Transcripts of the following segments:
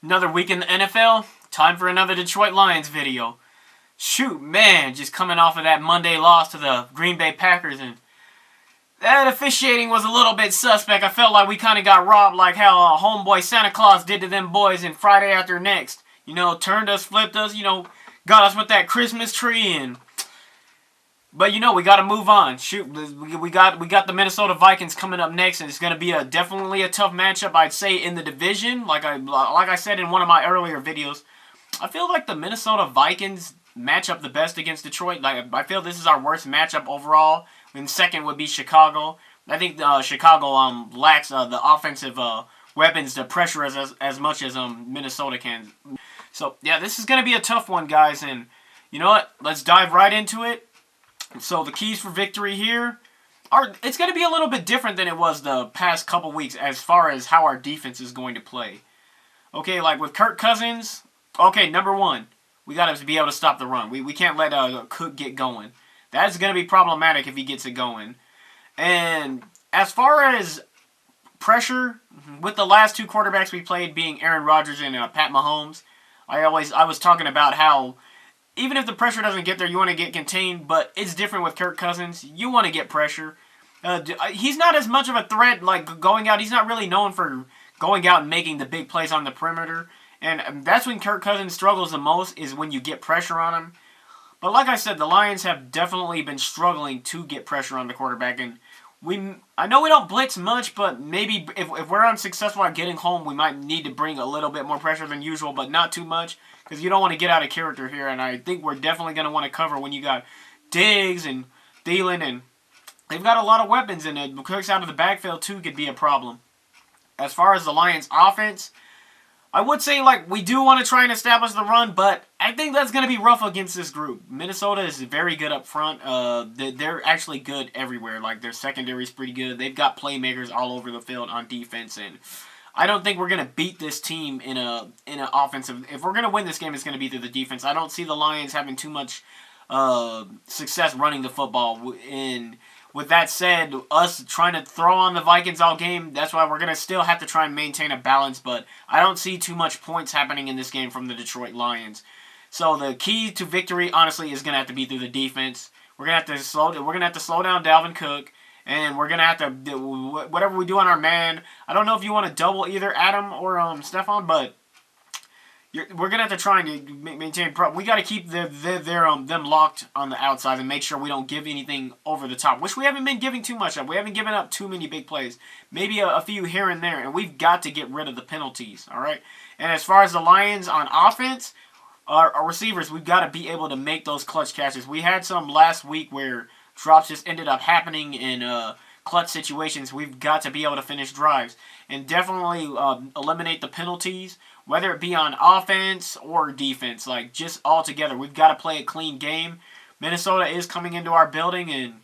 Another week in the NFL. Time for another Detroit Lions video. Shoot, man, just coming off of that Monday loss to the Green Bay Packers, and that officiating was a little bit suspect. I felt like we kind of got robbed like how homeboy Santa Claus did to them boys in Friday After Next. Turned us, flipped us, got us with that Christmas tree. But we got to move on. Shoot, we got the Minnesota Vikings coming up next, and it's going to be definitely a tough matchup, I'd say, in the division. Like I said in one of my earlier videos, I feel like the Minnesota Vikings match up the best against Detroit. Like, I feel this is our worst matchup overall. And second would be Chicago. I think Chicago lacks the offensive weapons to pressure as much as Minnesota can. So yeah, this is going to be a tough one, guys. And you know what? Let's dive right into it. So the keys for victory here are, it's going to be a little bit different than it was the past couple weeks as far as how our defense is going to play. Okay, like with Kirk Cousins, okay, number one, we got to be able to stop the run. We can't let Cook get going. That's going to be problematic if he gets it going. And as far as pressure, with the last two quarterbacks we played being Aaron Rodgers and Pat Mahomes, I was talking about how even if the pressure doesn't get there, you want to get contained, but it's different with Kirk Cousins. You want to get pressure. He's not as much of a threat, like going out. He's not really known for going out and making the big plays on the perimeter. And that's when Kirk Cousins struggles the most, is when you get pressure on him. But like I said, the Lions have definitely been struggling to get pressure on the quarterback. And I know we don't blitz much, but maybe if we're unsuccessful at getting home, we might need to bring a little bit more pressure than usual, but not too much, because you don't want to get out of character here. And I think we're definitely going to want to cover when you got Diggs and Thielen, and they've got a lot of weapons, and Cook's out of the backfield too could be a problem. As far as the Lions' offense, I would say, like, we do want to try and establish the run, but I think that's going to be rough against this group. Minnesota is very good up front. They're actually good everywhere. Like, their secondary is pretty good. They've got playmakers all over the field on defense, and I don't think we're going to beat this team in an offensive. If we're going to win this game, it's going to be through the defense. I don't see the Lions having too much success running the football. And with that said, us trying to throw on the Vikings all game, that's why we're going to still have to try and maintain a balance, but I don't see too much points happening in this game from the Detroit Lions. So the key to victory, honestly, is going to have to be through the defense. We're going to have to slow down Dalvin Cook, and we're going to have to do whatever we do on our man. I don't know if you want to double either Adam or Stephon, but we're gonna have to try and maintain. We got to keep them locked on the outside and make sure we don't give anything over the top, which we haven't been giving too much of. We haven't given up too many big plays, maybe a few here and there, and we've got to get rid of the penalties. All right. And as far as the Lions on offense, our receivers, we've got to be able to make those clutch catches. We had some last week where drops just ended up happening in clutch situations. We've got to be able to finish drives and definitely eliminate the penalties, whether it be on offense or defense. Like, just all together, we've got to play a clean game. Minnesota is coming into our building, and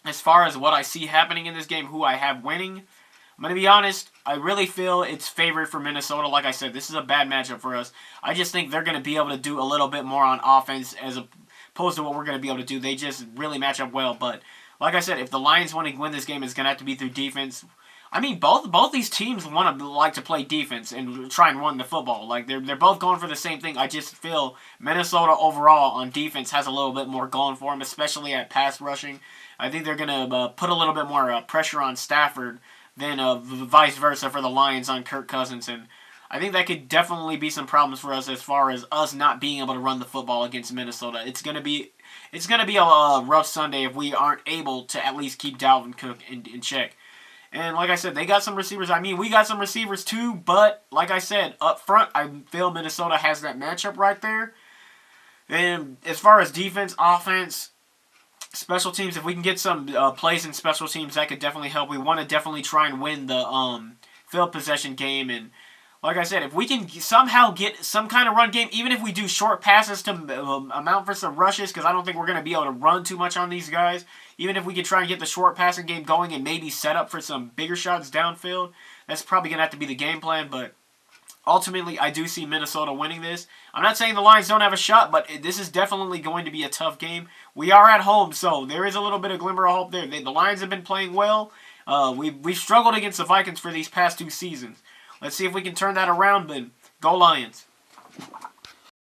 as far as what I see happening in this game, who I have winning, I'm going to be honest, I really feel it's favored for Minnesota. Like I said, this is a bad matchup for us. I just think they're going to be able to do a little bit more on offense as opposed to what we're going to be able to do. They just really match up well. But like I said, if the Lions want to win this game, it's going to have to be through defense. I mean, both these teams like to play defense and try and run the football. Like, they're both going for the same thing. I just feel Minnesota overall on defense has a little bit more going for them, especially at pass rushing. I think they're going to put a little bit more pressure on Stafford than vice versa for the Lions on Kirk Cousins. And I think that could definitely be some problems for us as far as us not being able to run the football against Minnesota. It's gonna be a rough Sunday if we aren't able to at least keep Dalvin Cook in check. And like I said, they got some receivers. I mean, we got some receivers too, but like I said, up front, I feel Minnesota has that matchup right there. And as far as defense, offense, special teams, if we can get some plays in special teams, that could definitely help. We want to definitely try and win the field possession game. And like I said, if we can somehow get some kind of run game, even if we do short passes to amount for some rushes, because I don't think we're going to be able to run too much on these guys, even if we could try and get the short passing game going and maybe set up for some bigger shots downfield, that's probably going to have to be the game plan. But ultimately, I do see Minnesota winning this. I'm not saying the Lions don't have a shot, but this is definitely going to be a tough game. We are at home, so there is a little bit of glimmer of hope there. The Lions have been playing well. We've struggled against the Vikings for these past two seasons. Let's see if we can turn that around, but Go Lions.